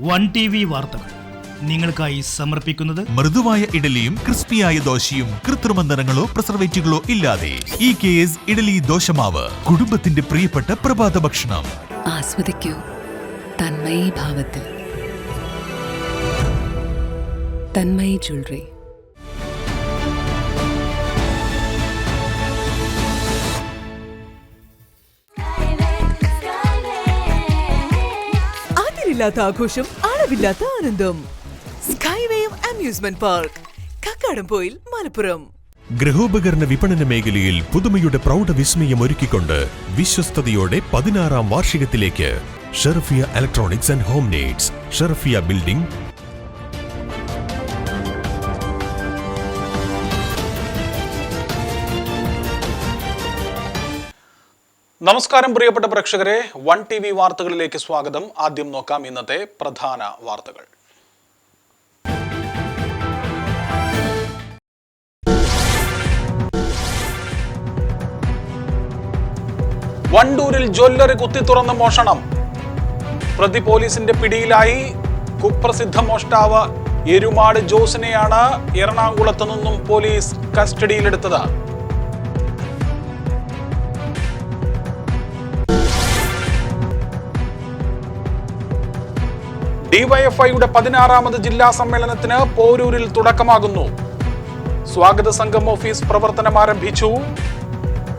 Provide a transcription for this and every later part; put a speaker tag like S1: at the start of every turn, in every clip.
S1: One TV വാർത്തകൾ നിങ്ങൾക്കായി സമർപ്പിക്കുന്നത്
S2: മൃദുവായ ഇഡലിയും ക്രിസ്പിയായ ദോശയും കൃത്രിമ നിറങ്ങളോ പ്രിസർവേറ്റീവുകളോ ഇല്ലാതെ EKS ഇഡലി ദോശമാവ് കുടുംബത്തിന്റെ പ്രിയപ്പെട്ട പ്രഭാത ഭക്ഷണം.
S3: ആസ്വദിക്കൂ തന്മയി ഭാവത്തിൽ. തന്മയി ജ്വല്ലറി.
S4: അതിരില്ലാത്ത ആഘോഷം, അളവില്ലാത്ത ആനന്ദം. Skywave amusement park, Kakkadampoyil, Malappuram.
S5: ഗൃഹോപകരണ വിപണന മേഖലയിൽ പുതുമയുടെ പ്രൗഢ വിസ്മയം ഒരുക്കിക്കൊണ്ട് വിശ്വസ്തയോടെ 16ാം വാർഷികത്തിലേക്ക് Sherfiya electronics and home needs, Sherfiya building.
S6: നമസ്കാരം പ്രിയപ്പെട്ട പ്രേക്ഷകരെ, വൺ TV വാർത്തകളിലേക്ക് സ്വാഗതം. ആദ്യം നോക്കാം ഇന്നത്തെ പ്രധാന വാർത്തകൾ. വണ്ടൂരിൽ ജ്വല്ലറി കുത്തിത്തുറന്ന് മോഷണം. പ്രതി പോലീസിന്റെ പിടിയിലായി. കുപ്രസിദ്ധ മോഷ്ടാവ് എരുമാട് ജോസിനെയാണ് എറണാകുളത്ത് നിന്നും പോലീസ് കസ്റ്റഡിയിലെടുത്തത്. ഡിവൈഎഫ്ഐയുടെ 16ാമത് ജില്ലാ സമ്മേളനത്തിന് പോരൂരിൽ തുടക്കമാകുന്നു. സ്വാഗത സംഘം ഓഫീസ് പ്രവർത്തനം ആരംഭിച്ചു.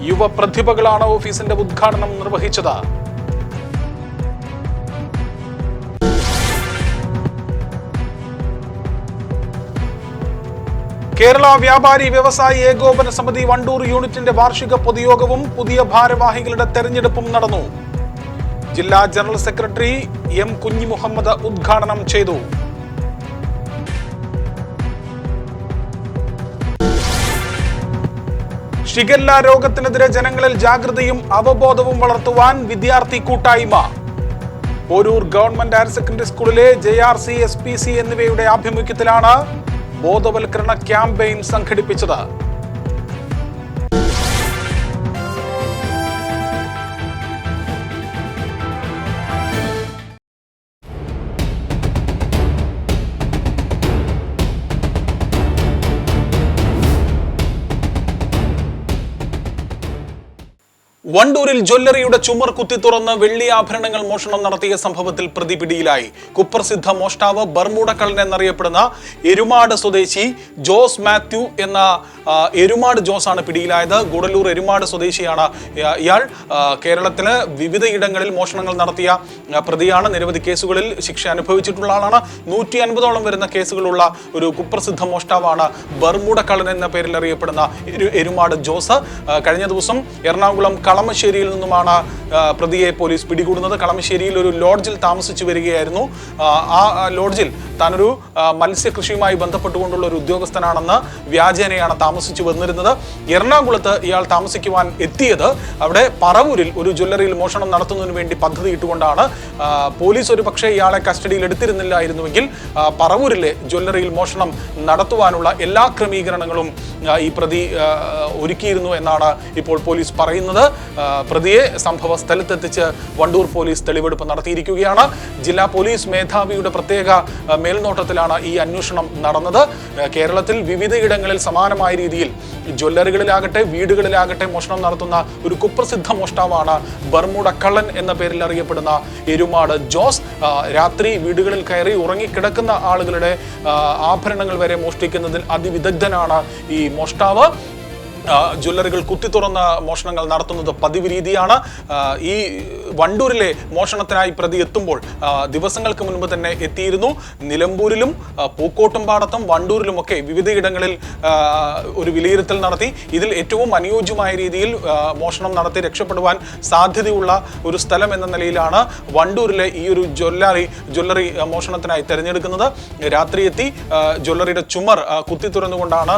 S6: യുവ പ്രതിഭകളാണ് ഓഫീസിന്റെ ഉദ്ഘാടനം നിർവഹിച്ചത്. കേരള വ്യാപാരി വ്യവസായി ഏകോപന സമിതി വണ്ടൂർ യൂണിറ്റിന്റെ വാർഷിക പൊതുയോഗവും പുതിയ ഭാരവാഹികളുടെ തെരഞ്ഞെടുപ്പും നടന്നു. ജില്ലാ ജനറൽ സെക്രട്ടറി M. കുഞ്ഞിമുഹമ്മദ് ഉദ്ഘാടനം ചെയ്തു. ഷിഗല്ല രോഗത്തിനെതിരെ ജനങ്ങളിൽ ജാഗ്രതയും അവബോധവും വളർത്തുവാൻ വിദ്യാർത്ഥി കൂട്ടായ്മ. പോരൂർ ഗവൺമെന്റ് ഹയർ സെക്കൻഡറി സ്കൂളിലെ JRC SPC എന്നിവയുടെ ആഭിമുഖ്യത്തിലാണ് ബോധവൽക്കരണ ക്യാമ്പയിൻ സംഘടിപ്പിച്ചത്. വണ്ടൂരിൽ ജ്വല്ലറിയുടെ ചുമർ കുത്തി തുറന്ന് വെള്ളി ആഭരണങ്ങൾ മോഷണം നടത്തിയ സംഭവത്തിൽ പ്രതി പിടിയിലായി. കുപ്രസിദ്ധ മോഷ്ടാവ് ബർമൂഡക്കള്ളൻ എന്നറിയപ്പെടുന്ന എരുമാട് സ്വദേശി ജോസ് മാത്യു എന്ന എരുമാട് ജോസാണ് പിടിയിലായത്. ഗൂഡല്ലൂർ എരുമാട് സ്വദേശിയാണ് ഇയാൾ. കേരളത്തില് വിവിധയിടങ്ങളിൽ മോഷണങ്ങൾ നടത്തിയ പ്രതിയാണ്. നിരവധി കേസുകളിൽ ശിക്ഷ അനുഭവിച്ചിട്ടുള്ള ആളാണ്. 150ഓളം വരുന്ന കേസുകളുള്ള ഒരു കുപ്രസിദ്ധ മോഷ്ടാവാണ് ബർമൂഡക്കള്ളൻ എന്ന പേരിൽ അറിയപ്പെടുന്ന എരുമാട് ജോസ്. കഴിഞ്ഞ ദിവസം എറണാകുളം കളമശ്ശേരിയിൽ നിന്നുമാണ് പ്രതിയെ പോലീസ് പിടികൂടുന്നത്. കളമശ്ശേരിയിൽ ഒരു ലോഡ്ജിൽ താമസിച്ചു വരികയായിരുന്നു. ആ ലോഡ്ജിൽ താനൊരു മത്സ്യകൃഷിയുമായി ബന്ധപ്പെട്ടുകൊണ്ടുള്ള ഒരു ഉദ്യോഗസ്ഥനാണെന്ന് വ്യാജേനയാണ് താമസിച്ചു വന്നിരുന്നത്. എറണാകുളത്ത് ഇയാൾ താമസിക്കുവാൻ എത്തിയത് അവിടെ പറവൂരിൽ ഒരു ജ്വല്ലറിയിൽ മോഷണം നടത്തുന്നതിന് വേണ്ടി പദ്ധതി ഇട്ടുകൊണ്ടാണ്. പോലീസ് ഒരു പക്ഷേ ഇയാളെ കസ്റ്റഡിയിൽ എടുത്തിരുന്നില്ലായിരുന്നുവെങ്കിൽ പറവൂരിലെ ജ്വല്ലറിയിൽ മോഷണം നടത്തുവാനുള്ള എല്ലാ ക്രമീകരണങ്ങളും ഈ പ്രതി ഒരുക്കിയിരുന്നു എന്നാണ് ഇപ്പോൾ പോലീസ് പറയുന്നത്. പ്രതിയെ സംഭവ സ്ഥലത്തെത്തിച്ച് വണ്ടൂർ പോലീസ് തെളിവെടുപ്പ് നടത്തിയിരിക്കുകയാണ്. ജില്ലാ പോലീസ് മേധാവിയുടെ പ്രത്യേക മേൽനോട്ടത്തിലാണ് ഈ അന്വേഷണം നടന്നത്. കേരളത്തിൽ വിവിധയിടങ്ങളിൽ സമാനമായ രീതിയിൽ ജ്വല്ലറികളിലാകട്ടെ വീടുകളിലാകട്ടെ മോഷണം നടത്തുന്ന ഒരു കുപ്രസിദ്ധ മോഷ്ടാവാണ് ബർമൂഡക്കള്ളൻ എന്ന പേരിൽ അറിയപ്പെടുന്ന എരുമാട് ജോസ്. രാത്രി വീടുകളിൽ കയറി ഉറങ്ങിക്കിടക്കുന്ന ആളുകളുടെ ആഭരണങ്ങൾ വരെ മോഷ്ടിക്കുന്നതിൽ അതിവിദഗ്ധനാണ് ഈ മോഷ്ടാവ്. ജ്വല്ലറികൾ കുത്തിത്തുറന്ന മോഷണങ്ങൾ നടത്തുന്നത് പതിവ് രീതിയാണ്. ഈ വണ്ടൂരിലെ മോഷണത്തിനായി പ്രതി എത്തുമ്പോൾ ദിവസങ്ങൾക്ക് മുൻപ് തന്നെ എത്തിയിരുന്നു. നിലമ്പൂരിലും പൂക്കോട്ടുംപാടത്തും വണ്ടൂരിലുമൊക്കെ വിവിധയിടങ്ങളിൽ ഒരു വിലയിരുത്തൽ നടത്തി. ഇതിൽ ഏറ്റവും അനുയോജ്യമായ രീതിയിൽ മോഷണം നടത്തി രക്ഷപ്പെടുവാൻ സാധ്യതയുള്ള ഒരു സ്ഥലം എന്ന നിലയിലാണ് വണ്ടൂരിലെ ഈ ഒരു ജ്വല്ലറി മോഷണത്തിനായി തിരഞ്ഞെടുക്കുന്നത്. രാത്രി എത്തി ജ്വല്ലറിയുടെ ചുമർ കുത്തിത്തുറന്നുകൊണ്ടാണ്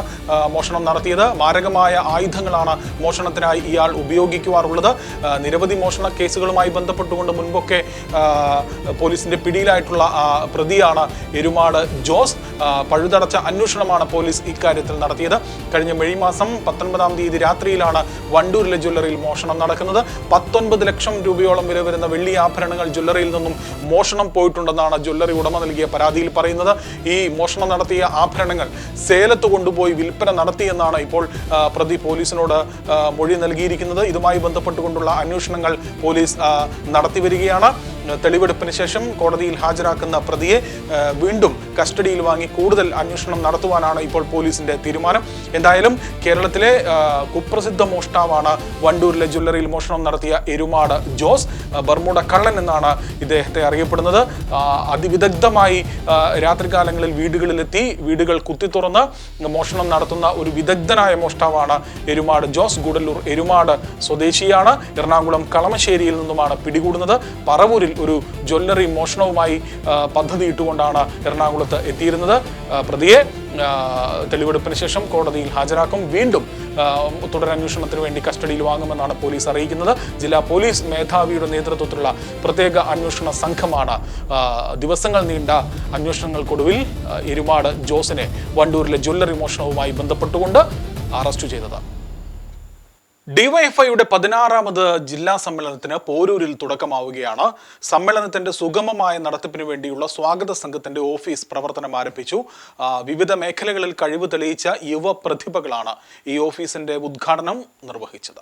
S6: മോഷണം നടത്തിയത്. മാരകമായ ആയുധങ്ങളാണ് മോഷണത്തിനായി ഇയാൾ ഉപയോഗിക്കാറുള്ളത്. നിരവധി മോഷണ കേസുകളുമായി ബന്ധപ്പെട്ടുകൊണ്ട് മുൻപൊക്കെ പോലീസിന്റെ പിടിയിലായിട്ടുള്ള പ്രതിയാണ് എരുമാട് ജോസ്. പഴുതടച്ച അന്വേഷണമാണ് പോലീസ് ഇക്കാര്യത്തിൽ നടത്തിയത്. കഴിഞ്ഞ മെയ് മാസം 19-ാം തീയതി രാത്രിയിലാണ് വണ്ടൂരിലെ ജ്വല്ലറിയിൽ മോഷണം നടക്കുന്നത്. 19 ലക്ഷം രൂപയോളം വില വരുന്ന വെള്ളി ആഭരണങ്ങൾ ജ്വല്ലറിയിൽ നിന്നും മോഷണം പോയിട്ടുണ്ടെന്നാണ് ജ്വല്ലറി ഉടമ നൽകിയ പരാതിയിൽ പറയുന്നത്. ഈ മോഷണം നടത്തിയ ആഭരണങ്ങൾ സേലത്ത് കൊണ്ടുപോയി വിൽപ്പന നടത്തിയെന്നാണ് ഇപ്പോൾ പ്രതി പോലീസിനോട് മൊഴി നൽകിയിരിക്കുന്നത്. ഇതുമായി ബന്ധപ്പെട്ടുകൊണ്ടുള്ള അന്വേഷണങ്ങൾ പോലീസ് നടത്തിവരികയാണ്. തെളിവെടുപ്പിന് ശേഷം കോടതിയിൽ ഹാജരാക്കുന്ന പ്രതിയെ വീണ്ടും കസ്റ്റഡിയിൽ വാങ്ങി കൂടുതൽ അന്വേഷണം നടത്തുവാനാണ് ഇപ്പോൾ പോലീസിന്റെ തീരുമാനം. എന്തായാലും കേരളത്തിലെ കുപ്രസിദ്ധ മോഷ്ടാവാണ് വണ്ടൂരിലെ ജ്വല്ലറിയിൽ മോഷണം നടത്തിയ എരുമാട് ജോസ്. ബർമുഡ കള്ളൻ എന്നാണ് ഇദ്ദേഹത്തെ അറിയപ്പെടുന്നത്. അതിവിദഗ്ധമായി രാത്രികാലങ്ങളിൽ വീടുകളിലെത്തി വീടുകൾ കുത്തിത്തുറന്ന് മോഷണം നടത്തുന്ന ഒരു വിദഗ്ധനായ മോഷ്ടാവാണ് എരുമാട് ജോസ്. ഗൂഡല്ലൂർ എരുമാട് സ്വദേശിയാണ്. എറണാകുളം കളമശ്ശേരിയിൽ നിന്നുമാണ് പിടികൂടുന്നത്. പറവൂരിൽ ഒരു ജ്വല്ലറി മോഷണവുമായി പദ്ധതിയിട്ടുകൊണ്ടാണ് എറണാകുളത്ത് എത്തിയിരുന്നത്. പ്രതിയെ തെളിവെടുപ്പിന് ശേഷം കോടതിയിൽ ഹാജരാക്കും. വീണ്ടും തുടരന്വേഷണത്തിന് വേണ്ടി കസ്റ്റഡിയിൽ വാങ്ങുമെന്നാണ് പോലീസ് അറിയിക്കുന്നത്. ജില്ലാ പോലീസ് മേധാവിയുടെ നേതൃത്വത്തിലുള്ള പ്രത്യേക അന്വേഷണ സംഘമാണ് ദിവസങ്ങൾ നീണ്ട അന്വേഷണങ്ങൾക്കൊടുവിൽ എരുമാട് ജോസിനെ വണ്ടൂരിലെ ജ്വല്ലറി മോഷണവുമായി ബന്ധപ്പെട്ടുകൊണ്ട് അറസ്റ്റ് ചെയ്തത്. ഡിവൈഎഫ്ഐയുടെ 16ാമത് ജില്ലാ സമ്മേളനത്തിന് പോരൂരിൽ തുടക്കമാവുകയാണ്. സമ്മേളനത്തിന്റെ സുഗമമായ നടത്തിപ്പിന് വേണ്ടിയുള്ള സ്വാഗത സംഘത്തിന്റെ ഓഫീസ് പ്രവർത്തനം ആരംഭിച്ചു. വിവിധ മേഖലകളിൽ കഴിവ് തെളിയിച്ച യുവ പ്രതിഭകളാണ് ഈ ഓഫീസിന്റെ ഉദ്ഘാടനം നിർവഹിച്ചത്.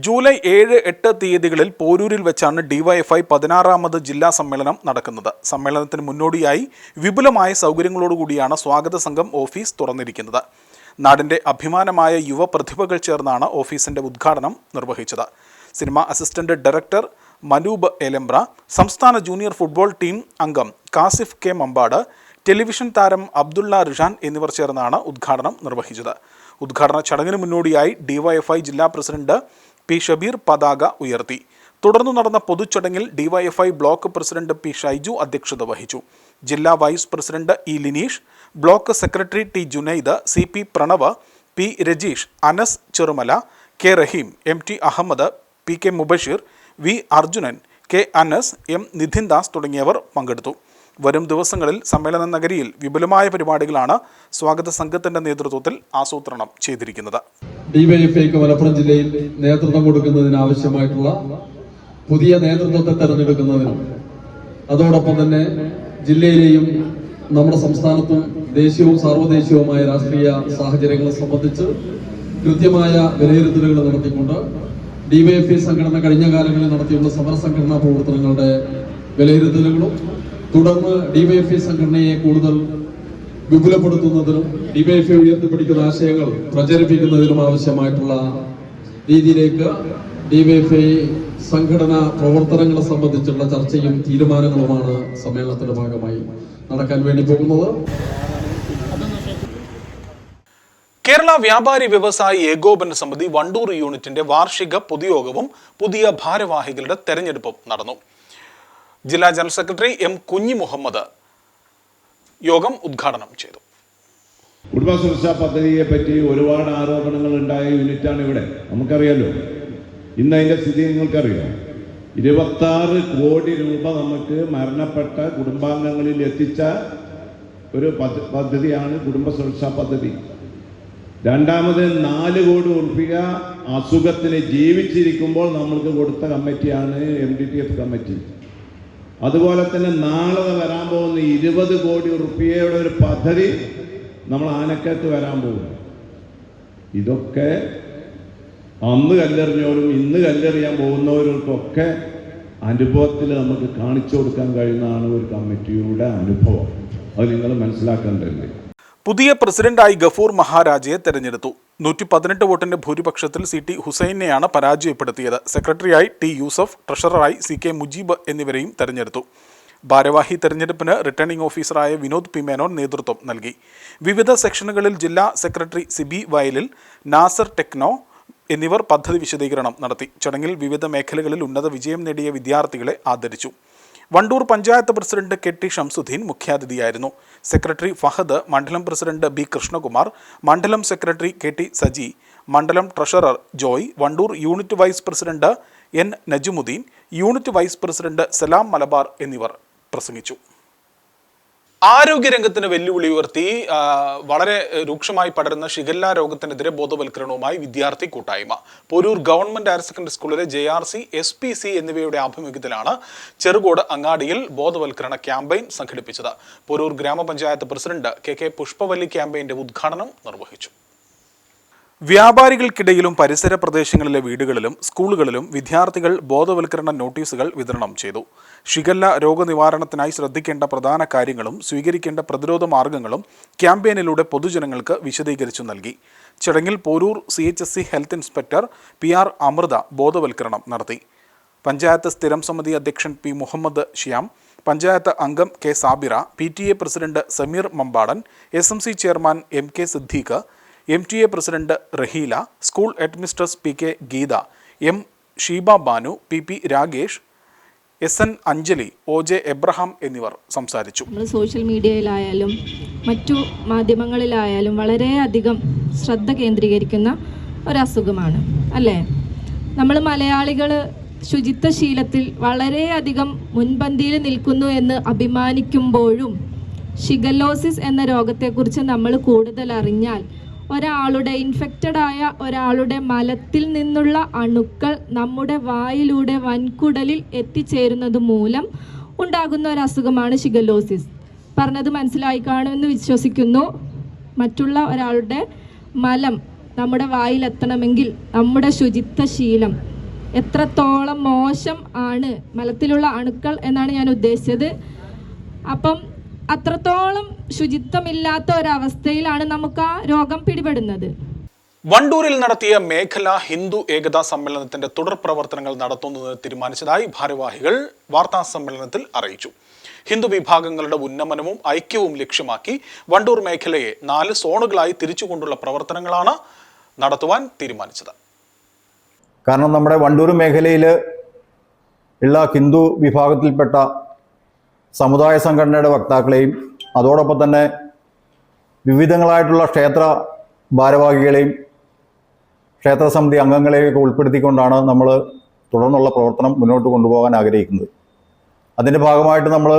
S6: ജൂലൈ 7-8 തീയതികളിൽ പോരൂരിൽ വെച്ചാണ് ഡിവൈഎഫ്ഐ 16ാമത് ജില്ലാ സമ്മേളനം നടക്കുന്നത്. സമ്മേളനത്തിന് മുന്നോടിയായി വിപുലമായ സൗകര്യങ്ങളോടുകൂടിയാണ് സ്വാഗത സംഘം ഓഫീസ് തുറന്നിരിക്കുന്നത്. നാടിൻ്റെ അഭിമാനമായ യുവ പ്രതിഭകൾ ചേർന്നാണ് ഓഫീസിൻ്റെ ഉദ്ഘാടനം നിർവഹിച്ചത്. Cinema assistant director Manoob Elambra, സംസ്ഥാന ജൂനിയർ ഫുട്ബോൾ ടീം അംഗം കാസിഫ് കെ മമ്പാട്, ടെലിവിഷൻ താരം അബ്ദുള്ള റിഷാൻ എന്നിവർ ചേർന്നാണ് ഉദ്ഘാടനം നിർവഹിച്ചത്. ഉദ്ഘാടന ചടങ്ങിന് മുന്നോടിയായി ഡിവൈഎഫ്ഐ ജില്ലാ പ്രസിഡന്റ് പി ഷബീർ പതാക ഉയർത്തി. തുടർന്ന് നടന്ന പൊതുചടങ്ങിൽ DYFI block president P Shaiju അധ്യക്ഷത വഹിച്ചു. ജില്ലാ vice president E Lineesh, block secretary T Junaid, C P Pranav, P Rajeesh, Anas Cherumala, K Raheem, M T Ahammed, P K Mubashir, V Arjunan, K Anas, M Nidhin Das തുടങ്ങിയവർ പങ്കെടുത്തു. വരും ദിവസങ്ങളിൽ സമ്മേളന നഗരിയിൽ വിപുലമായ പരിപാടികളാണ് സ്വാഗത സംഘത്തിന്റെ നേതൃത്വത്തിൽ ആസൂത്രണം ചെയ്തിരിക്കുന്നത്.
S7: ഡിവൈഎഫ്ഐക്ക് മലപ്പുറം ജില്ലയിൽ നേതൃത്വം കൊടുക്കുന്നതിനാവശ്യമായിട്ടുള്ള പുതിയ നേതൃത്വത്തെ തെരഞ്ഞെടുക്കുന്നതിനും അതോടൊപ്പം തന്നെ ജില്ലയിലെയും നമ്മുടെ സംസ്ഥാനത്തും ദേശീയവും സാർവദേശീയവുമായ രാഷ്ട്രീയ സാഹചര്യങ്ങളെ സംബന്ധിച്ച് കൃത്യമായ വിലയിരുത്തലുകൾ നടത്തിക്കൊണ്ട് ഡിവൈഎഫ്ഐ സംഘടന കഴിഞ്ഞ കാലങ്ങളിൽ നടത്തിയുള്ള സമരസംഘടനാ പ്രവർത്തനങ്ങളുടെ വിലയിരുത്തലുകളും തുടർന്ന് ഡിവൈഎഫ്ഐ സംഘടനയെ കൂടുതൽ വിപുലപ്പെടുത്തുന്നതിനും ഡിവൈഎഫ്ഐ ഉയർത്തിപ്പിടിക്കുന്ന ആശയങ്ങൾ പ്രചരിപ്പിക്കുന്നതിനും ആവശ്യമായിട്ടുള്ള രീതിയിലേക്ക് ഡിവൈഎഫ്ഐ സംഘടനാ പ്രവർത്തനങ്ങളെ സംബന്ധിച്ചുള്ള ചർച്ചയും തീരുമാനങ്ങളുമാണ് സമ്മേളനത്തിന്റെ ഭാഗമായി നടക്കാൻ വേണ്ടി പോകുന്നത്.
S6: കേരള വ്യാപാരി വ്യവസായി ഏകോപന സമിതി വണ്ടൂർ യൂണിറ്റിന്റെ വാർഷിക പൊതുയോഗവും പുതിയ ഭാരവാഹികളുടെ തെരഞ്ഞെടുപ്പും നടന്നു. ജില്ലാ ജനറൽ സെക്രട്ടറി എം കുഞ്ഞി മുഹമ്മദ് യോഗം ഉദ്ഘാടനം ചെയ്തു.
S8: കുടുംബ സുരക്ഷാ പദ്ധതിയെ പറ്റി ഒരുപാട് ആരോപണങ്ങൾ ഉണ്ടായ യൂണിറ്റാണ് ഇവിടെ. നമുക്കറിയാലോ, ഇന്ന് അതിൻ്റെ സ്ഥിതി നിങ്ങൾക്കറിയാം. 26 കോടി രൂപ നമുക്ക് മരണപ്പെട്ട കുടുംബാംഗങ്ങളിൽ എത്തിച്ച ഒരു പദ്ധതിയാണ് കുടുംബ സുരക്ഷാ പദ്ധതി. രണ്ടാമത് 4 കോടി രൂപ അസുഖത്തിന് ജീവിച്ചിരിക്കുമ്പോൾ നമ്മൾക്ക് കൊടുത്ത കമ്മിറ്റിയാണ് MDTF കമ്മിറ്റി. അതുപോലെ തന്നെ നാളെ വരാൻ പോകുന്ന 20 കോടി രൂപയുടെ ഒരു പദ്ധതി നമ്മൾ ആനക്കത്ത് വരാൻ പോകുന്നു. ഇതൊക്കെ അന്ന് കല്ലെറിഞ്ഞവരും ഇന്ന് കല്ലെറിയാൻ പോകുന്നവർക്കൊക്കെ അനുഭവത്തിൽ നമുക്ക് കാണിച്ചു കൊടുക്കാൻ കഴിയുന്നതാണ് ഒരു കമ്മിറ്റിയുടെ അനുഭവം. അത് നിങ്ങൾ മനസ്സിലാക്കേണ്ടതല്ലേ.
S6: പുതിയ പ്രസിഡന്റായി ഗഫൂർ മഹാരാജയെ തെരഞ്ഞെടുത്തു. 118 വോട്ടിന്റെ ഭൂരിപക്ഷത്തിൽ CT ഹുസൈനെയാണ് പരാജയപ്പെടുത്തിയത്. സെക്രട്ടറിയായി ടി യൂസഫ്, ട്രഷററായി CK മുജീബ് എന്നിവരെയും തെരഞ്ഞെടുത്തു. ഭാരവാഹി തെരഞ്ഞെടുപ്പിന് റിട്ടേണിംഗ് ഓഫീസറായ വിനോദ് പി മേനോൻ നേതൃത്വം നൽകി. വിവിധ സെക്ഷനുകളിൽ ജില്ലാ സെക്രട്ടറി സിബി വയലിൽ, നാസർ ടെക്നോ, എന്നിവർ പദ്ധതി വിശദീകരണം നടത്തി. ചടങ്ങിൽ വിവിധ മേഖലകളിൽ ഉന്നത വിജയം നേടിയ വിദ്യാർത്ഥികളെ ആദരിച്ചു. Wandoor panchayat president K T. ഷംസുദ്ദീൻ മുഖ്യാതിഥിയായിരുന്നു. സെക്രട്ടറി ഫഹദ്, മണ്ഡലം പ്രസിഡന്റ് ബി. കൃഷ്ണകുമാർ, മണ്ഡലം സെക്രട്ടറി കെ.ടി. സജി, മണ്ഡലം treasurer Joy, Wandoor unit vice president N. Najumuddin, unit vice president Salam Malabar എന്നിവർ പ്രസംഗിച്ചു. ആരോഗ്യരംഗത്തിന് വെല്ലുവിളി ഉയർത്തി വളരെ രൂക്ഷമായി പടരുന്ന ഷിഗല്ല രോഗത്തിനെതിരെ ബോധവൽക്കരണവുമായി വിദ്യാർത്ഥി കൂട്ടായ്മ. പോരൂർ ഗവൺമെന്റ് ഹയർ സെക്കൻഡറി സ്കൂളിലെ JRC, SPC എന്നിവയുടെ ആഭിമുഖ്യത്തിലാണ് ചെറുകോട് അങ്ങാടിയിൽ ബോധവൽക്കരണ ക്യാമ്പയിൻ സംഘടിപ്പിച്ചത്. പോരൂർ ഗ്രാമപഞ്ചായത്ത് പ്രസിഡന്റ് കെ. പുഷ്പവല്ലി ക്യാമ്പയിന്റെ ഉദ്ഘാടനം നിർവഹിച്ചു. വ്യാപാരികൾക്കിടയിലും പരിസര പ്രദേശങ്ങളിലെ വീടുകളിലും സ്കൂളുകളിലും വിദ്യാർത്ഥികൾ ബോധവൽക്കരണ നോട്ടീസുകൾ വിതരണം ചെയ്തു. ഷിഗല്ല രോഗനിവാരണത്തിനായി ശ്രദ്ധിക്കേണ്ട പ്രധാന കാര്യങ്ങളും സ്വീകരിക്കേണ്ട പ്രതിരോധ മാർഗങ്ങളും ക്യാമ്പയിനിലൂടെ പൊതുജനങ്ങൾക്ക് വിശദീകരിച്ചു നൽകി. ചടങ്ങിൽ Poroor CHSC health inspector PR Amritha ബോധവൽക്കരണം നടത്തി. പഞ്ചായത്ത് സ്ഥിരം സമിതി അധ്യക്ഷൻ P. മുഹമ്മദ് ഷ്യാം, പഞ്ചായത്ത് അംഗം K. Sabira, PTA president Sameer Mambadan, SMC chairman MK Siddique, MTA president Raheela, school headmistress PK Geetha, M. Sheeba Banu, PP Ragesh, SN Anjali, OJ Abraham എന്നിവർ സംസാരിച്ചു.
S9: നമ്മൾ സോഷ്യൽ മീഡിയയിലായാലും മറ്റു മാധ്യമങ്ങളിലായാലും വളരെയധികം ശ്രദ്ധ കേന്ദ്രീകരിക്കുന്ന ഒരസുഖമാണ് അല്ലേ? നമ്മൾ മലയാളികൾ ശുചിത്വശീലത്തിൽ വളരെയധികം മുൻപന്തിയിൽ നിൽക്കുന്നു എന്ന് അഭിമാനിക്കുമ്പോഴും ഷിഗല്ലോസിസ് എന്ന രോഗത്തെക്കുറിച്ച് നമ്മൾ കൂടുതൽ അറിഞ്ഞാൽ ഒരാളുടെ ഇൻഫെക്റ്റഡായ ഒരാളുടെ മലത്തിൽ നിന്നുള്ള അണുക്കൾ നമ്മുടെ വായിലൂടെ വൻകുടലിൽ എത്തിച്ചേരുന്നത് മൂലം ഉണ്ടാകുന്ന ഒരു അസുഖമാണ് ഷിഗല്ലോസിസ്. പറഞ്ഞത് മനസ്സിലായി കാണുമെന്ന് വിശ്വസിക്കുന്നു. മറ്റുള്ള ഒരാളുടെ മലം നമ്മുടെ വായിലെത്തണമെങ്കിൽ നമ്മുടെ ശുചിത്വശീലം എത്രത്തോളം മോശം ആണ്, മലത്തിലുള്ള അണുക്കൾ എന്നാണ് ഞാൻ ഉദ്ദേശിച്ചത്. അപ്പം അത്രത്തോളം ശുചിത്വമില്ലാത്ത ഒരവസ്ഥയിലാണ് നമുക്ക് ആ രോഗം പിടിപെടുന്നത്.
S6: വണ്ടൂരിൽ നടത്തിയ മേഖലാ ഹിന്ദു ഏകതാ സമ്മേളനത്തിന്റെ തുടർ പ്രവർത്തനങ്ങൾ നടത്തുന്നതിന് തീരുമാനിച്ചതായി ഭാരവാഹികൾ വാർത്താ സമ്മേളനത്തിൽ അറിയിച്ചു. ഹിന്ദു വിഭാഗങ്ങളുടെ ഉന്നമനവും ഐക്യവും ലക്ഷ്യമാക്കി വണ്ടൂർ മേഖലയെ 4 സോണുകളായി തിരിച്ചുകൊണ്ടുള്ള പ്രവർത്തനങ്ങളാണ് നടത്തുവാൻ തീരുമാനിച്ചത്.
S10: കാരണം നമ്മുടെ വണ്ടൂർ മേഖലയിൽ ഉള്ള ഹിന്ദു വിഭാഗത്തിൽപ്പെട്ട സമുദായ സംഘടനയുടെ വക്താക്കളെയും അതോടൊപ്പം തന്നെ വിവിധങ്ങളായിട്ടുള്ള ക്ഷേത്ര ഭാരവാഹികളെയും ക്ഷേത്ര സമിതി അംഗങ്ങളെയൊക്കെ ഉൾപ്പെടുത്തിക്കൊണ്ടാണ് നമ്മൾ തുടർന്നുള്ള പ്രവർത്തനം മുന്നോട്ട് കൊണ്ടുപോകാൻ ആഗ്രഹിക്കുന്നത്. അതിൻ്റെ ഭാഗമായിട്ട് നമ്മൾ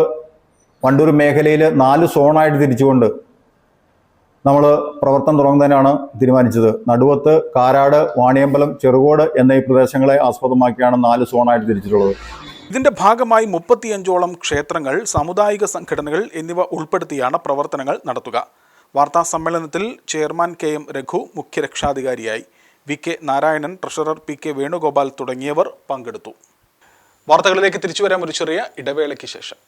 S10: വണ്ടൂർ മേഖലയിൽ 4 സോണായിട്ട് തിരിച്ചുകൊണ്ട് നമ്മൾ പ്രവർത്തനം തുടങ്ങുന്നതിനാണ് തീരുമാനിച്ചത്. നടുവത്ത്, കാരാട്, വാണിയമ്പലം, ചെറുകോട് എന്നീ പ്രദേശങ്ങളെ ആസ്പദമാക്കിയാണ് 4 സോണായിട്ട് തിരിച്ചിട്ടുള്ളത്.
S6: ഇതിന്റെ ഭാഗമായി 35ഓളം ക്ഷേത്രങ്ങൾ, സാമുദായിക സംഘടനകൾ എന്നിവ ഉൾപ്പെടുത്തിയാണ് പ്രവർത്തനങ്ങൾ നടത്തുക. വാർത്താ സമ്മേളനത്തിൽ ചെയർമാൻ KM രഘു മുഖ്യരക്ഷാധികാരിയായി, VK Narayanan, treasurer PK Venugopal തുടങ്ങിയവർ പങ്കെടുത്തു. വാർത്തകളിലേക്ക് തിരിച്ചുവരാൻ ഒരു ചെറിയ ഇടവേളയ്ക്ക് ശേഷം.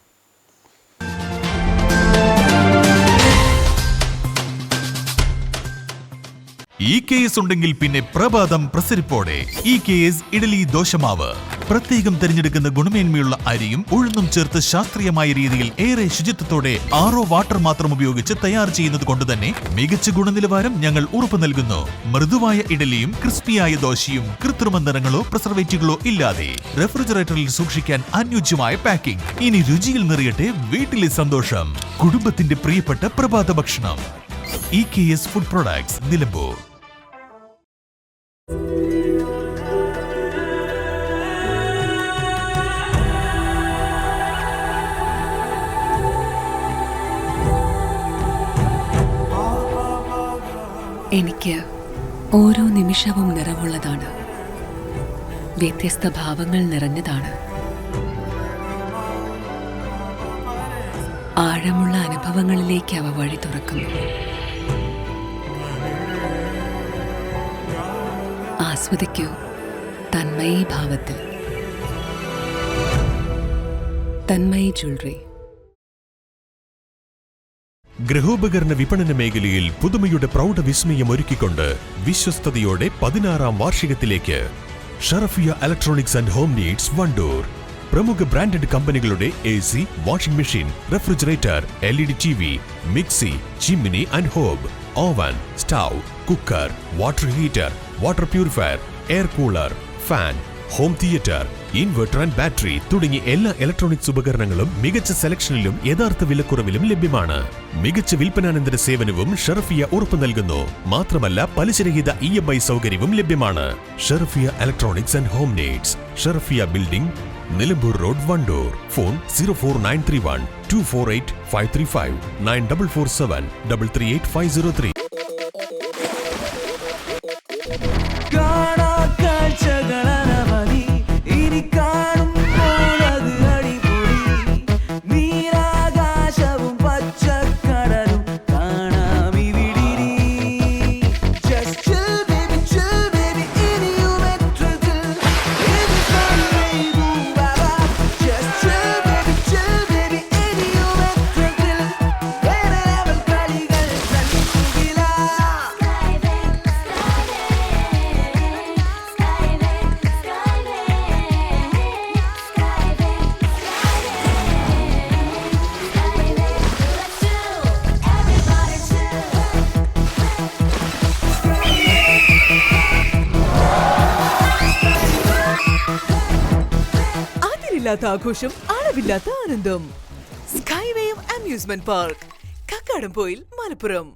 S2: EKS ഉണ്ടെങ്കിൽ പിന്നെ പ്രഭാതം പ്രസരിപ്പോടെ. EKS ഇഡലി ദോശമാവ് പ്രത്യേകം തിരഞ്ഞെടുക്കുന്ന ഗുണമേന്മയുള്ള അരിയും ഉഴുന്നും ചേർത്ത് ശാസ്ത്രീയമായ രീതിയിൽ ഏറെ ശുചിത്വത്തോടെ RO വാട്ടർ മാത്രം ഉപയോഗിച്ച് തയ്യാർ ചെയ്യുന്നത് കൊണ്ട് തന്നെ മികച്ച ഗുണനിലവാരം ഞങ്ങൾ ഉറപ്പു നൽകുന്നു. മൃദുവായ ഇഡലിയും ക്രിസ്പിയായ ദോശയും കൃത്രിമ നിറങ്ങളോ പ്രിസർവേറ്റീവുകളോ ഇല്ലാതെ റെഫ്രിജറേറ്ററിൽ സൂക്ഷിക്കാൻ അനുയോജ്യമായ പാക്കിംഗ്. ഇനി രുചിയിൽ നിറയട്ടെ വീട്ടിലെ സന്തോഷം. കുടുംബത്തിന്റെ പ്രിയപ്പെട്ട പ്രഭാത ഭക്ഷണം. EKS food products, Nilambur.
S3: എനിക്ക് ഓരോ നിമിഷവും നിറവുള്ളതാണ്. വ്യത്യസ്ത ഭാവങ്ങൾ നിറഞ്ഞതാണ്. ആഴമുള്ള അനുഭവങ്ങളിലേക്ക് അവ വഴി തുറക്കുന്നു. ആസ്വദിക്കൂ തന്മയി ഭാവത്തിൽ. തന്മയി ജ്വല്ലറി.
S5: ഗൃഹോപകരണ വിപണന മേഖലയിൽ പുതുമയുടെ പ്രൗഢവിസ്മയം ഒരുക്കിക്കൊണ്ട് വിശ്വസ്തയോടെ 16ാം വാർഷികത്തിലേക്ക് Sharafiya electronics and home needs Wandoor. പ്രമുഖ ബ്രാൻഡഡ് കമ്പനികളുടെ AC, washing machine, refrigerator, LED TV, mixie, chimney and hob, oven, stove, cooker, water heater, water purifier, air cooler, fan, home theatre, inverter and battery തുടങ്ങി എല്ലാ ഇലക്ട്രോണിക്സ് ഉപകരണങ്ങളും മികച്ച സെലക്ഷനിലും യഥാർത്ഥ വിലക്കുറവിലും ലഭ്യമാണ്. മികച്ച വിൽപ്പനാനന്തര സേവനവും ഷറഫിയ ഉറപ്പു നൽകുന്നു. മാത്രമല്ല പലിശരഹിത EMI സൗകര്യവും ലഭ്യമാണ്. Sharafiya electronics and home needs, Sharafiya building, Nilambur road, Wandoor. Phone 04931 248 535 9447 338 503.
S4: അതിരില്ലാത്ത ആഘോഷം, അളവില്ലാത്ത ആനന്ദം. സ്കൈവേയും അമ്യൂസ്മെന്റ് പാർക്ക്, കക്കാടംപൊയിൽ, മലപ്പുറം.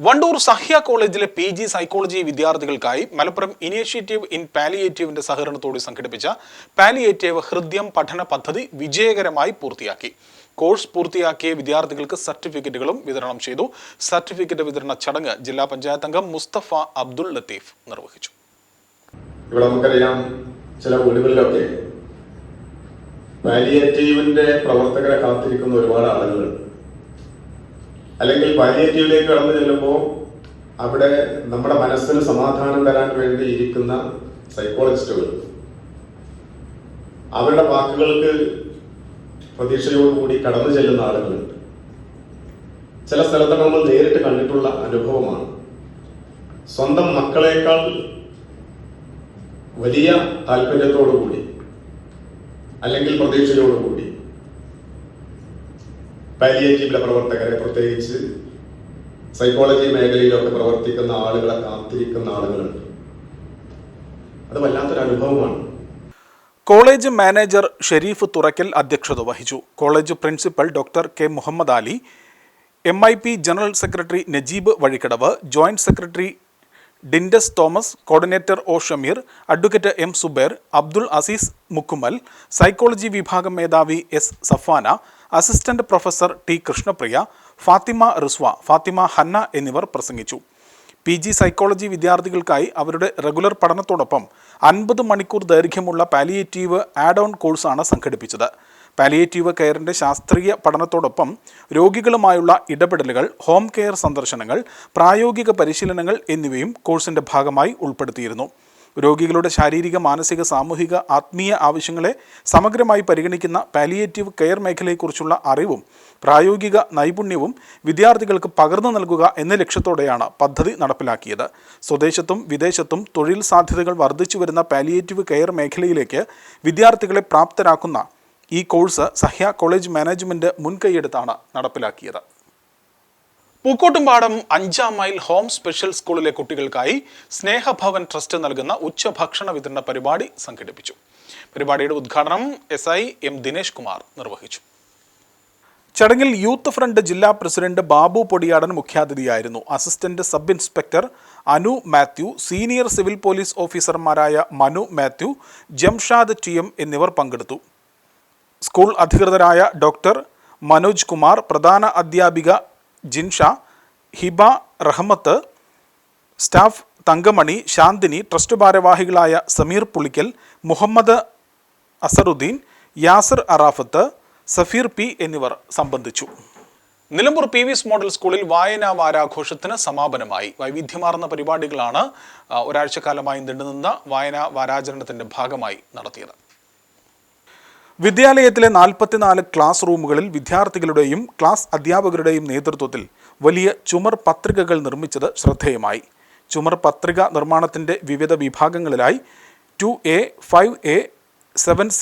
S6: വണ്ടൂർ സഹ്യ കോളേജിലെ PG സൈക്കോളജി വിദ്യാർത്ഥികൾക്കായി മലപ്പുറം ഇനീഷ്യേറ്റീവ് ഇൻ പാലിയേറ്റീവിന്റെ സഹകരണത്തോടെ സംഘടിപ്പിച്ച പാലിയേറ്റീവ് ഹൃദയം പഠന പദ്ധതി വിജയകരമായി പൂർത്തിയാക്കി. കോഴ്സ് പൂർത്തിയാക്കിയ വിദ്യാർത്ഥികൾക്ക് സർട്ടിഫിക്കറ്റുകളും വിതരണം ചെയ്തു. സർട്ടിഫിക്കറ്റ് വിതരണ ചടങ്ങ് ജില്ലാ പഞ്ചായത്ത് അംഗം മുസ്തഫ അബ്ദുൽ ലത്തീഫ് നിർവഹിച്ചു.
S11: ഇവിടെ നമുക്കറിയാം, ചില വീടുകളിലൊക്കെ പാലിയേറ്റീവിന്റെ പ്രവർത്തകരെ കാത്തിരിക്കുന്ന ഒരുപാട് ആളുകളുണ്ട്. അല്ലെങ്കിൽ പാലിയേറ്റീവിലേക്ക് കടന്നു ചെല്ലുമ്പോൾ അവിടെ നമ്മുടെ മനസ്സിന് സമാധാനം തരാൻ വേണ്ടി ഇരിക്കുന്ന സൈക്കോളജിസ്റ്റുകൾ അവരുടെ വാക്കുകൾക്ക് പ്രതീക്ഷയോടുകൂടി കടന്നു ചെല്ലുന്ന ആളുകളുണ്ട്. ചില സ്ഥലത്തൊക്കെ നമ്മൾ നേരിട്ട് കണ്ടിട്ടുള്ള അനുഭവമാണ്. സ്വന്തം മക്കളെക്കാൾ വലിയ താല്പര്യത്തോടുകൂടി അല്ലെങ്കിൽ പ്രതീക്ഷയോടുകൂടി പാലിയേറ്റീവിലെ പ്രവർത്തകരെ, പ്രത്യേകിച്ച് സൈക്കോളജി മേഖലയിലൊക്കെ പ്രവർത്തിക്കുന്ന ആളുകളെ കാത്തിരിക്കുന്ന ആളുകളുണ്ട്. അത് വല്ലാത്തൊരു അനുഭവമാണ്.
S6: കോളേജ് മാനേജർ ഷെരീഫ് തുറക്കൽ അധ്യക്ഷത വഹിച്ചു. College principal doctor K Muhammad Ali, MIP general secretary Najeeb Vazhikkadavu, joint secretary ഡിൻഡസ് Thomas, coordinator O Shameer, advocate M Zubair, Abdul Azeez Mukkumal, psychology വിഭാഗം മേധാവി S Safana, assistant professor T Krishnapriya, Fathima Rizwa, Fathima Hanna എന്നിവർ പ്രസംഗിച്ചു. PG സൈക്കോളജി വിദ്യാർത്ഥികൾക്കായി അവരുടെ റെഗുലർ പഠനത്തോടൊപ്പം 50 മണിക്കൂർ ദൈർഘ്യമുള്ള പാലിയേറ്റീവ് ആഡ് ഓൺ കോഴ്സാണ് സംഘടിപ്പിച്ചത്. പാലിയേറ്റീവ് കെയറിൻ്റെ ശാസ്ത്രീയ പഠനത്തോടൊപ്പം രോഗികളുമായുള്ള ഇടപെടലുകൾ, ഹോം കെയർ സന്ദർശനങ്ങൾ, പ്രായോഗിക പരിശീലനങ്ങൾ എന്നിവയും കോഴ്സിൻ്റെ ഭാഗമായി ഉൾപ്പെടുത്തിയിരുന്നു. രോഗികളുടെ ശാരീരിക, മാനസിക, സാമൂഹിക, ആത്മീയ ആവശ്യങ്ങളെ സമഗ്രമായി പരിഗണിക്കുന്ന പാലിയേറ്റീവ് കെയർ മേഖലയെക്കുറിച്ചുള്ള അറിവും പ്രായോഗിക നൈപുണ്യവും വിദ്യാർത്ഥികൾക്ക് പകർന്നു നൽകുക എന്ന ലക്ഷ്യത്തോടെയാണ് പദ്ധതി നടപ്പിലാക്കിയത്. സ്വദേശത്തും വിദേശത്തും തൊഴിൽ സാധ്യതകൾ വർദ്ധിച്ചു വരുന്ന പാലിയേറ്റീവ് കെയർ മേഖലയിലേക്ക് വിദ്യാർത്ഥികളെ പ്രാപ്തരാക്കുന്ന ഈ കോഴ്സ് സഹ്യ കോളേജ് മാനേജ്മെന്റ് മുൻകൈയെടുത്താണ് നടപ്പിലാക്കിയത്. പൂക്കോട്ടുംപാടം 5-ാം മൈൽ ഹോം സ്പെഷ്യൽ സ്കൂളിലെ കുട്ടികൾക്കായി സ്നേഹഭവൻ ട്രസ്റ്റ് നൽകുന്ന ഉച്ചഭക്ഷണ വിതരണ പരിപാടി സംഘടിപ്പിച്ചു. പരിപാടിയുടെ ഉദ്ഘാടനം SI M ദിനേശ് കുമാർ നിർവഹിച്ചു. ചടങ്ങിൽ യൂത്ത് ഫ്രണ്ട് ജില്ലാ പ്രസിഡന്റ് ബാബു പൊടിയാടൻ മുഖ്യാതിഥിയായിരുന്നു. Assistant sub inspector Anu Mathew, senior civil police ഓഫീസർമാരായ മനു മാത്യു, ജംഷാദ് TM എന്നിവർ പങ്കെടുത്തു. സ്കൂൾ അധികൃതരായ ഡോക്ടർ മനോജ് കുമാർ, പ്രധാന അധ്യാപിക ജിൻഷ, ഹിബ, റഹ്മത്ത്, സ്റ്റാഫ് തങ്കമണി, ശാന്തിനി, ട്രസ്റ്റ് ഭാരവാഹികളായ സമീർ പുളിക്കൽ, മുഹമ്മദ് അസറുദ്ദീൻ, യാസിർ അറാഫത്ത്, സഫീർ പി എന്നിവർ സംബന്ധിച്ചു. നിലമ്പൂർ PVS മോഡൽ സ്കൂളിൽ വായനാ വാരാഘോഷത്തിന് സമാപനമായി. വൈവിധ്യമാർന്ന പരിപാടികളാണ് ഒരാഴ്ചക്കാലമായി നീണ്ടുനിന്ന വായനാ വാരാചരണത്തിന്റെ ഭാഗമായി നടത്തിയത്. വിദ്യാലയത്തിലെ 44 ക്ലാസ് റൂമുകളിൽ വിദ്യാർത്ഥികളുടെയും ക്ലാസ് അധ്യാപകരുടെയും നേതൃത്വത്തിൽ വലിയ ചുമർ പത്രികകൾ നിർമ്മിച്ചത് ശ്രദ്ധേയമായി. ചുമർ പത്രിക നിർമ്മാണത്തിൻ്റെ വിവിധ വിഭാഗങ്ങളിലായി 2A, 5A, 7C,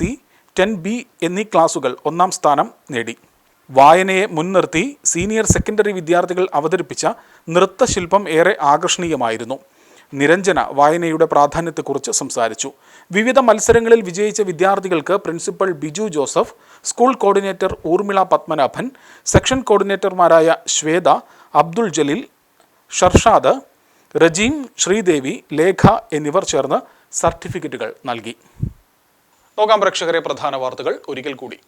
S6: 10B എന്നീ ക്ലാസുകൾ 1ാം സ്ഥാനം നേടി. വായനയെ മുൻനിർത്തി സീനിയർ സെക്കൻഡറി വിദ്യാർത്ഥികൾ അവതരിപ്പിച്ച നൃത്തശില്പം ഏറെ ആകർഷണീയമായിരുന്നു. നിരഞ്ജന വായനയുടെ പ്രാധാന്യത്തെക്കുറിച്ച് സംസാരിച്ചു. വിവിധ മത്സരങ്ങളിൽ വിജയിച്ച വിദ്യാർത്ഥികൾക്ക് principal Biju Joseph, school coordinator Urmila Padmanabhan, section കോർഡിനേറ്റർമാരായ ശ്വേത, അബ്ദുൾ ജലീൽ, ഷർഷാദ്, റജീം, ശ്രീദേവി, ലേഖ എന്നിവർ ചേർന്ന് സർട്ടിഫിക്കറ്റുകൾ നൽകി. നോക്കാം പ്രേക്ഷകരെ, പ്രധാന വാർത്തകൾ ഒരിക്കൽ കൂടി.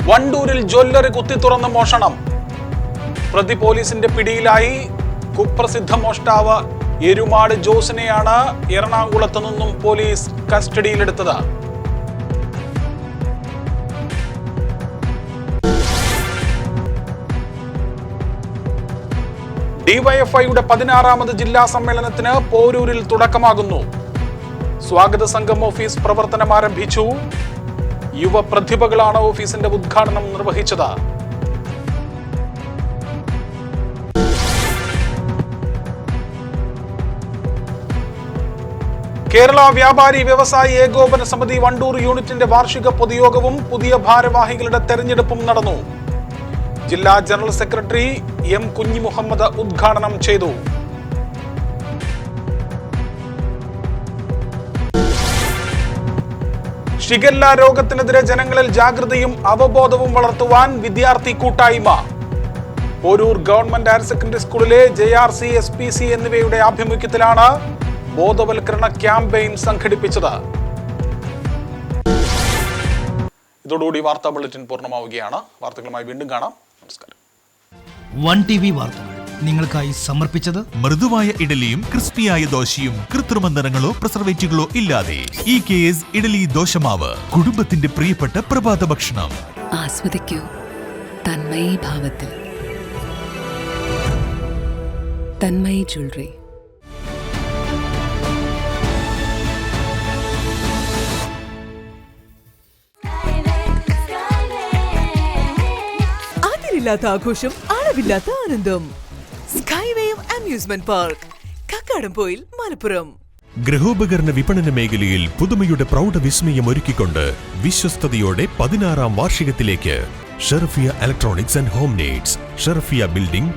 S6: വണ്ടൂരിൽ ജ്വല്ലറി കുത്തിത്തുറന്ന് മോഷണം. പ്രതി പോലീസിന്റെ പിടിയിലായി. കുപ്രസിദ്ധ മോഷ്ടാവ് എരുമാട് ജോസിനെയാണ് എറണാകുളത്ത് നിന്നും പോലീസ് കസ്റ്റഡിയിലെടുത്തത്. ഡിവൈഎഫ്ഐയുടെ 16ാമത് ജില്ലാ സമ്മേളനത്തിന് പോരൂരിൽ തുടക്കമാകുന്നു. സ്വാഗത സംഘം ഓഫീസ് പ്രവർത്തനം ആരംഭിച്ചു. യുവ പ്രതിഭകളാണ് ഓഫീസിന്റെ ഉദ്ഘാടനം നിർവഹിച്ചത്. കേരള വ്യാപാരി വ്യവസായി ഏകോപന സമിതി വണ്ടൂർ യൂണിറ്റിന്റെ വാർഷിക പൊതുയോഗവും പുതിയ ഭാരവാഹികളുടെ തെരഞ്ഞെടുപ്പും നടന്നു. ജില്ലാ ജനറൽ സെക്രട്ടറി എം കുഞ്ഞി മുഹമ്മദ് ഉദ്ഘാടനം ചെയ്തു. ഷിഗല്ല രോഗത്തിനെതിരെ ജനങ്ങളിൽ ജാഗ്രതയും അവബോധവും വളർത്തുവാൻ വിദ്യാർത്ഥി കൂട്ടായ്മ. പോരൂർ ഗവൺമെന്റ് ഹയർ സെക്കൻഡറി സ്കൂളിലെ JRC, SPC എന്നിവയുടെ ആഭിമുഖ്യത്തിലാണ് ബോധവൽക്കരണ ക്യാമ്പയിൻ സംഘടിപ്പിച്ചത്. ഇതോടുകൂടി വാർത്താ ബുള്ളറ്റിൻ പൂർണ്ണമാവുകയാണ്. വാർത്തകളുമായി വീണ്ടും കാണാം. നമസ്കാരം.
S1: 1TV വാർത്തകൾ നിങ്ങൾക്കായി സമർപ്പിച്ചത്
S2: മൃദുവായ ഇഡലിയും ക്രിസ്പിയായ ദോശയും കൃത്രിമ നിറങ്ങളോ പ്രിസർവേറ്റീവുകളോ ഇല്ലാതെ EKS ഇഡലി ദോശമാവ്, കുടുംബത്തിന്റെ പ്രിയപ്പെട്ട പ്രഭാത ഭക്ഷണം.
S3: ആസ്വദിക്കൂ തന്മയി ഭാവത്തിൽ. തന്മയി ജ്വല്ലറി.
S4: അതിരില്ലാത്ത ആഘോഷം, അളവില്ലാത്ത ആനന്ദം. Skywave amusement park, Kakkadampoyil, Malappuram.
S5: ഗൃഹോപകരണ വിപണന മേഖലയിൽ പുതുമയുടെ പ്രൗഢവിസ്മയം ഒരുക്കിക്കൊണ്ട് വിശ്വസ്തയോടെ 16ാം വാർഷികത്തിലേക്ക് Sharafiya electronics and home needs, Sharafiya building,